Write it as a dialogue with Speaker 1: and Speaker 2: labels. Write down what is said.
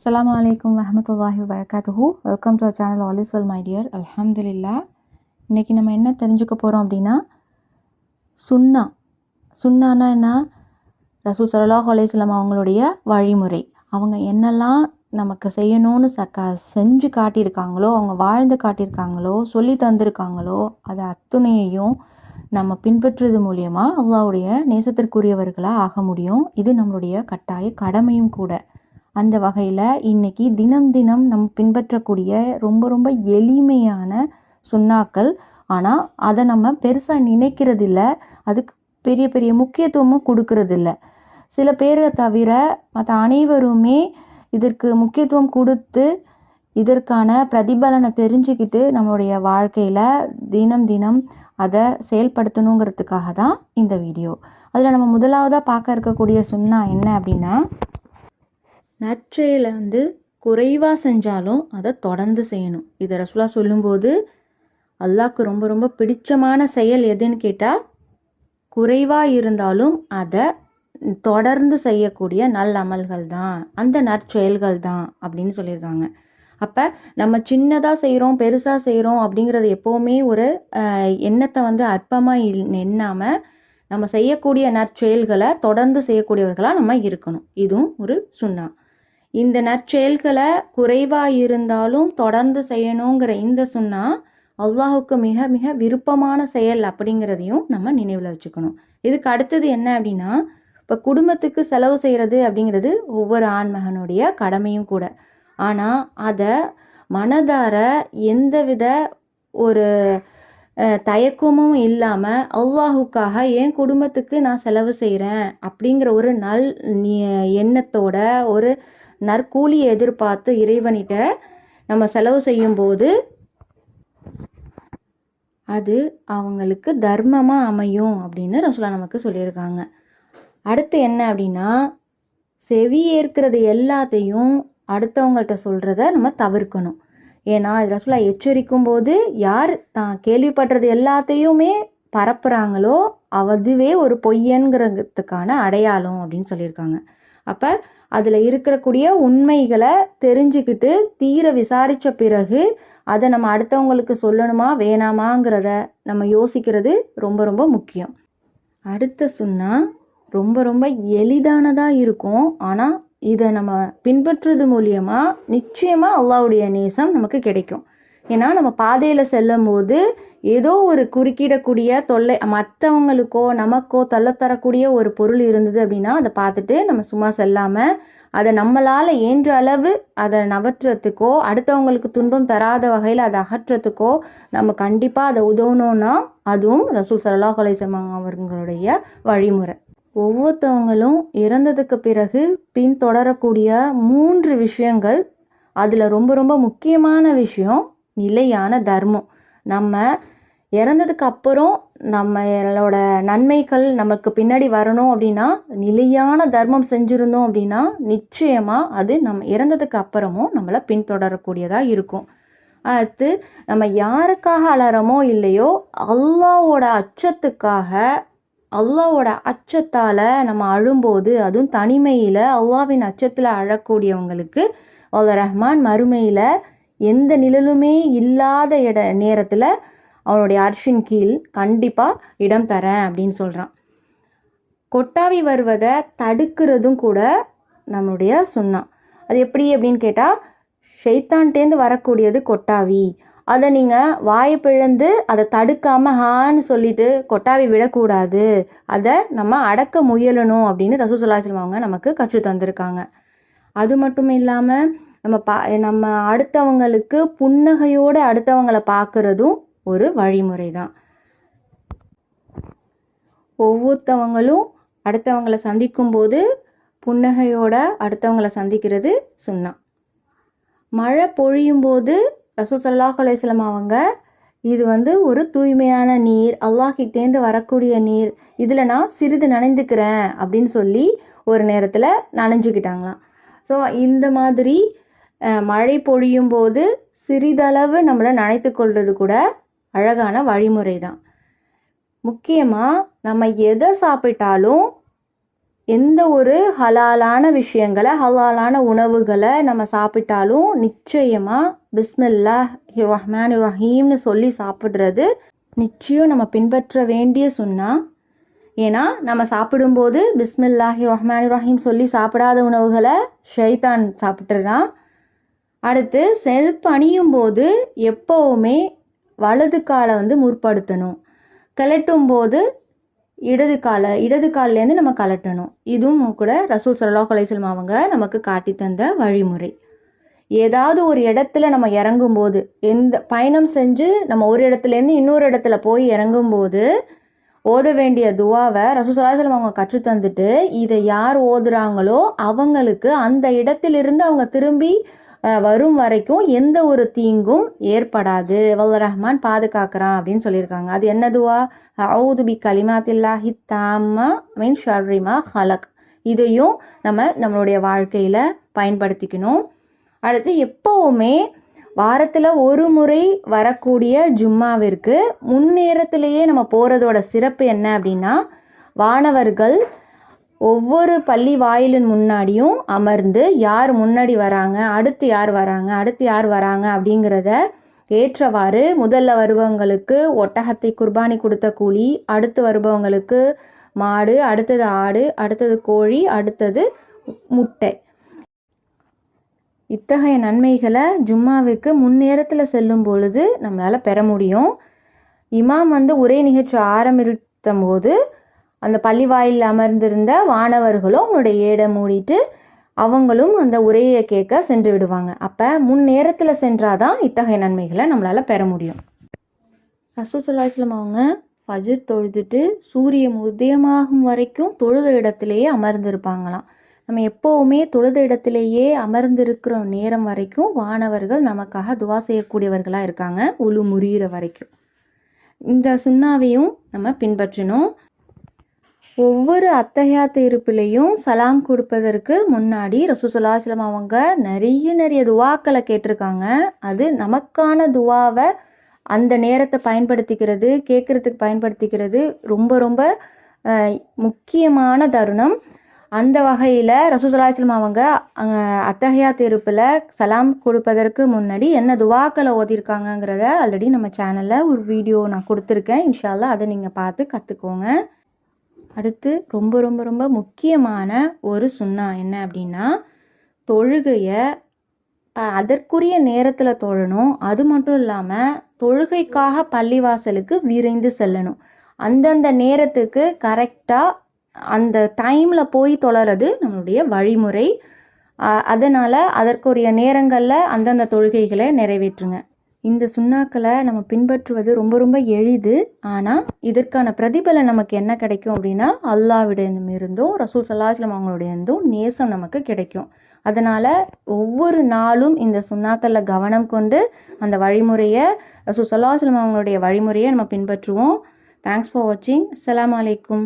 Speaker 1: Assalamu alaikum warahmatullahi wabarakatuhu. Welcome to channel all is well my dear. அல்ஹம்துலில்லா. இன்றைக்கி நம்ம என்ன தெரிஞ்சுக்க போகிறோம் அப்படின்னா, சுன்னானா என்ன? ரசூல் ஸல்லல்லாஹு அலைஹி வஸல்லம் அவங்களுடைய வழிமுறை. அவங்க என்னெல்லாம் நமக்கு செய்யணும்னு செஞ்சு காட்டியிருக்காங்களோ, அவங்க வாழ்ந்து காட்டியிருக்காங்களோ, சொல்லி தந்திருக்காங்களோ, அதை அத்துணையையும் நம்ம பின்பற்றுறது மூலியமாக அல்லாஹ்வுடைய நேசத்திற்குரியவர்களாக ஆக முடியும். இது நம்மளுடைய கட்டாய கடமையும் கூட. அந்த வகையில் இன்றைக்கி தினம் நம்ம பின்பற்றக்கூடிய ரொம்ப எளிமையான சுன்னாக்கள். ஆனால் அதை நம்ம பெருசாக நினைக்கிறதில்ல, அதுக்கு பெரிய முக்கியத்துவமும் கொடுக்கறதில்ல. சில பேரை தவிர மற்ற அனைவருமே இதற்கு முக்கியத்துவம் கொடுத்து இதற்கான பிரதிபலனை தெரிஞ்சுக்கிட்டு நம்மளுடைய வாழ்க்கையில் தினம் அதை செயல்படுத்தணுங்கிறதுக்காக தான் இந்த வீடியோ. அதில் நம்ம முதலாவதாக பார்க்க இருக்கக்கூடிய சுன்னா என்ன அப்படின்னா, நற்செயலை குறைவாக செஞ்சாலும் அதை தொடர்ந்து செய்யணும். இதை ரசூலா சொல்லும்போது அல்லாஹ்க்கு ரொம்ப பிடிச்சமான செயல் எதுன்னு கேட்டால், குறைவாக இருந்தாலும் அதை தொடர்ந்து செய்யக்கூடிய நல்ல அமல்கள் தான், அந்த நற்செயல்கள் தான் அப்படின்னு சொல்லியிருக்காங்க. அப்போ நம்ம சின்னதாக செய்கிறோம் பெருசாக செய்கிறோம் அப்படிங்கிறது எப்போவுமே ஒரு எண்ணத்தை அற்பமாக எண்ணாமல் நம்ம செய்யக்கூடிய நற்செயல்களை தொடர்ந்து செய்யக்கூடியவர்களாக நம்ம இருக்கணும். இதுவும் ஒரு சுன்னா. இந்த நற்செயல்களை குறைவாக இருந்தாலும் தொடர்ந்து செய்யணுங்கிற இந்த சுன்னா அல்லாஹுக்கு மிக விருப்பமான செயல் அப்படிங்கிறதையும் நம்ம நினைவில் வச்சுக்கணும். இதுக்கு அடுத்தது என்ன அப்படின்னா, இப்போ குடும்பத்துக்கு செலவு செய்கிறது அப்படிங்கிறது ஒவ்வொரு ஆண்மகனுடைய கடமையும் கூட. ஆனால் அதை மனதார எந்தவித ஒரு தயக்கமும் இல்லாமல் அல்லாஹுக்காக என் குடும்பத்துக்கு நான் செலவு செய்கிறேன் அப்படிங்கிற ஒரு எண்ணத்தோட ஒரு நற்கூலியை எதிர்பார்த்து இறைவனிட்ட நம்ம செலவு செய்யும்போது அது அவங்களுக்கு தர்மமாக அமையும் அப்படின்னு ரசூலா நமக்கு சொல்லியிருக்காங்க. அடுத்து என்ன அப்படின்னா, செவி ஏற்கிறது எல்லாத்தையும் அடுத்தவங்கள்ட்ட சொல்கிறத நம்ம தவிர்க்கணும். ஏன்னா இது ரசூலா எச்சரிக்கும் போது யார் தான் கேள்விப்படுறது எல்லாத்தையுமே பரப்புகிறாங்களோ அதுவே ஒரு பொய்யன்கிறதுக்கான அடையாளம் அப்படின்னு சொல்லியிருக்காங்க. அப்போ அதில் இருக்கக்கூடிய உண்மைகளை தெரிஞ்சுக்கிட்டு தீர விசாரித்த பிறகு அதை நம்ம அடுத்தவங்களுக்கு சொல்லணுமா வேணாமாங்கிறத நம்ம யோசிக்கிறது ரொம்ப முக்கியம். அடுத்த சுன்னா ரொம்ப எளிதானதாக இருக்கும். ஆனால் இதை நம்ம பின்பற்றுறது மூலியமாக நிச்சயமாக அல்லாஹ்வுடைய நேசம் நமக்கு கிடைக்கும். ஏன்னா நம்ம பாதையில் செல்லும் போது ஏதோ ஒரு குறுக்கிடக்கூடிய தொல்லை மற்றவங்களுக்கோ நமக்கோ தரக்கூடிய ஒரு பொருள் இருந்தது அப்படின்னா அதை பார்த்துட்டு நம்ம சும்மா செல்லாமல் அதை நம்மளால் இயன்ற அளவு அதை நகற்றுறதுக்கோ அடுத்தவங்களுக்கு துன்பம் தராத வகையில் அதை அகற்றத்துக்கோ நம்ம கண்டிப்பாக அதை உதவணும்னா அதுவும் ரசூல் ஸல்லல்லாஹு அலைஹி வஸல்லம் அவர்களுடைய வழிமுறை. ஒவ்வொருத்தவங்களும் இறந்ததுக்கு பிறகு பின்தொடரக்கூடிய 3 விஷயங்கள். அதில் ரொம்ப முக்கியமான விஷயம் நிலையான தர்மம். நம்ம இறந்ததுக்கு அப்புறம் நம்மளோட நன்மைகள் நமக்கு பின்னாடி வரணும் அப்படின்னா நிலையான தர்மம் செஞ்சுருந்தோம் அப்படின்னா நிச்சயமாக அது நம்ம இறந்ததுக்கு அப்புறமும் நம்மளை பின்தொடரக்கூடியதாக இருக்கும். அடுத்து நம்ம யாருக்காக அலறமோ இல்லையோ அல்லாஹ்வோட அச்சத்தால் நம்ம அழும்போது, அதுவும் தனிமையில் அல்லாஹ்வின் அச்சத்தில் அழக்கூடியவங்களுக்கு அல்லாஹ் ரஹ்மான் மறுமையில் எந்த நிழலுமே இல்லாத நேரத்தில் அவனுடைய அர்ஷின் கீழ் கண்டிப்பாக இடம் தரேன் அப்படின்னு சொல்கிறான். கொட்டாவி வருவதை தடுக்கிறதும் கூட நம்மளுடைய சுன்னா. அது எப்படி அப்படின்னு கேட்டால், ஷைத்தான்டேந்து வரக்கூடியது கொட்டாவி. அதை நீங்கள் வாயை பிளந்து அதை தடுக்காமல் ஹான்னு சொல்லிட்டு கொட்டாவி விடக்கூடாது, அதை நம்ம அடக்க முயலணும் அப்படின்னு ரசூல் ஸல்லல்லாஹு அலைஹி வஸல்லம் அவங்க நமக்கு கற்று தந்திருக்காங்க. அது மட்டும் இல்லாமல் நம்ம அடுத்தவங்களுக்கு புன்னகையோடு அடுத்தவங்களை பார்க்குறதும் ஒரு வழிமுறை தான். ஒவ்வொருத்தவங்களும் அடுத்தவங்களை சந்திக்கும் போது புன்னகையோட அடுத்தவங்களை சந்திக்கிறது சுன்னா. மழை பொழியும் போது ரசூல் ஸல்லல்லாஹு அலைஹி வஸல்லம் அவங்க இது ஒரு தூய்மையான நீர், அல்லாஹ்கிட்டேந்து வரக்கூடிய நீர், இதில் நான் சிறிது நனைந்துக்கிறேன் அப்படின்னு சொல்லி ஒரு நேரத்தில் நனைஞ்சுக்கிட்டாங்களாம். ஸோ இந்த மாதிரி மழை பொழியும் போது சிறிதளவு நம்மளை நனைத்து கொள்வது கூட அழகான வழிமுறை தான். முக்கியமாக நம்ம எதை சாப்பிட்டாலும் எந்த ஒரு ஹலாலான விஷயங்களை ஹலாலான உணவுகளை நம்ம சாப்பிட்டாலும் நிச்சயமாக பிஸ்மில்லாஹ் ரஹ்மான் ரஹீம்னு சொல்லி சாப்பிட்றது நிச்சயம் நம்ம பின்பற்ற வேண்டிய சுன்னா. ஏன்னா நம்ம சாப்பிடும்போது பிஸ்மில்லாஹி ரஹ்மான் ரஹீம் சொல்லி சாப்பிடாத உணவுகளை ஷைத்தான் சாப்பிட்டுறான். அடுத்து செருப்பு அணியும் போது எப்போவுமே வலது காலை முற்படுத்தணும். கலட்டும் போது இடது கால்லேருந்து நம்ம கலட்டணும். இதுவும் கூட ரசூல் ஸல்லல்லாஹு அலைஹி வஸல்லம் அவங்க நமக்கு காட்டி தந்த வழிமுறை. ஏதாவது ஒரு இடத்துல நம்ம இறங்கும்போது, எந்த பயணம் செஞ்சு நம்ம ஒரு இடத்துலேருந்து இன்னொரு இடத்துல போய் இறங்கும்போது ஓத வேண்டிய துவாவை ரசூல் ஸல்லல்லாஹு அலைஹி வஸல்லம் அவங்க கற்றுத்தந்துட்டு, இதை யார் ஓதுறாங்களோ அவங்களுக்கு அந்த இடத்திலிருந்து அவங்க திரும்பி வரும் வரைக்கும் எந்த ஒரு தீங்கும் ஏற்படாது, வல்ல ரஹ்மான் பாதுகாக்கிறான் அப்படின்னு சொல்லியிருக்காங்க. அது என்ன துவா? அஊது பி கலிமாத்தில்லாஹி தாம்மா மின் ஷர்ரி மா ஹலக். இதையும் நம்மளுடைய வாழ்க்கையில் பயன்படுத்திக்கணும். அடுத்து எப்போவுமே வாரத்தில் ஒரு முறை வரக்கூடிய ஜும்மாவிற்கு முன்னேரத்திலேயே நம்ம போகிறதோட சிறப்பு என்ன அப்படின்னா, வானவர்கள் ஒவ்வொரு பள்ளி வாயிலின் முன்னாடியும் அமர்ந்து யார் முன்னாடி வராங்க, அடுத்து யார் வராங்க அப்படிங்கிறத ஏற்றவாறு முதல்ல வருபவங்களுக்கு ஒட்டகத்தை குர்பானி கொடுத்த கூலி, அடுத்து வருபவங்களுக்கு மாடு, அடுத்தது ஆடு, அடுத்தது கோழி, அடுத்தது முட்டை. இத்தகைய நன்மைகளை ஜும்மாவுக்கு முன்னேரத்தில் செல்லும் பொழுது நம்மளால் பெற முடியும். இமாம் உரை நிகழ்ச்சி ஆரம்பித்த போது அந்த பள்ளி வாயிலில் அமர்ந்திருந்த வானவர்களும் அவங்களுடைய ஏடை மூடிட்டு அவங்களும் அந்த உரையை கேட்க சென்று விடுவாங்க. அப்போ முன்னேரத்தில் சென்றாதான் இத்தகைய நன்மைகளை நம்மளால் பெற முடியும். ரசூல் ஸல்லல்லாஹு அலைஹி வஸல்லம் அவங்க ஃபஜ்ர் தொழுதுட்டு சூரியன் உதயமாகும் வரைக்கும் தொழுத இடத்திலேயே அமர்ந்திருப்பாங்களாம். நம்ம எப்போவுமே தொழுத இடத்திலேயே அமர்ந்திருக்கிற நேரம் வரைக்கும் வானவர்கள் நமக்காக துவா செய்யக்கூடியவர்களாக இருக்காங்க, உளு முறிகிற வரைக்கும். இந்த சுன்னாவையும் நம்ம பின்பற்றணும். ஒவ்வொரு அத்தஹியாத் இருப்பிலையும் சலாம் கொடுப்பதற்கு முன்னாடி ரசூல் ஸல்லல்லாஹு அலைஹி வஸல்லம் அவங்க நிறைய துவாக்களை கேட்டிருக்காங்க. அது நமக்கான துவாவை அந்த நேரத்தை கேட்குறதுக்கு பயன்படுத்திக்கிறது ரொம்ப ரொம்ப முக்கியமான தருணம். அந்த வகையில் ரசூல் ஸல்லல்லாஹு அலைஹி வஸல்லம் அவங்க அத்தஹியாத் இருப்பில் சலாம் கொடுப்பதற்கு முன்னாடி என்ன துவாக்களை ஓதியிருக்காங்கங்கிறத ஆல்ரெடி நம்ம சேனலில் ஒரு வீடியோ நான் கொடுத்துருக்கேன். இன்ஷா அல்லாஹ் அதை நீங்கள் பார்த்து கற்றுக்கோங்க. அடுத்து ரொம்ப ரொம்ப ரொம்ப முக்கியமான ஒரு சுன்னா என்ன அப்படின்னா, தொழுகையை அதற்குரிய நேரத்தில் தொழணும். அது மட்டும் இல்லாமல் தொழுகைக்காக பள்ளிவாசலுக்கு விரைந்து செல்லணும். அந்தந்த நேரத்துக்கு கரெக்டாக அந்த டைமில் போய் தொழறது நம்மளுடைய வழிமுறை. அதனால் அதற்குரிய நேரங்களில் அந்தந்த தொழுகைகளை நிறைவேற்றுங்க. இந்த சுன்னாக்களை நம்ம பின்பற்றுவது ரொம்ப ரொம்ப எளிது. ஆனால் இதற்கான பிரதிபலன் நமக்கு என்ன கிடைக்கும் அப்படின்னா, அல்லாஹ்விடமிருந்தும் ரசூல் ஸல்லல்லாஹு அலைஹி வஸல்லம் அவங்களுடையதும் நேசம் நமக்கு கிடைக்கும். அதனால் ஒவ்வொரு நாளும் இந்த சுன்னாக்களில் கவனம் கொண்டு அந்த வழிமுறையை ரசூல் ஸல்லல்லாஹு அலைஹி வஸல்லம் அவங்களுடைய வழிமுறையை நம்ம பின்பற்றுவோம். தேங்க்ஸ் ஃபார் வாட்சிங். அஸ்ஸலாமு அலைக்கும்.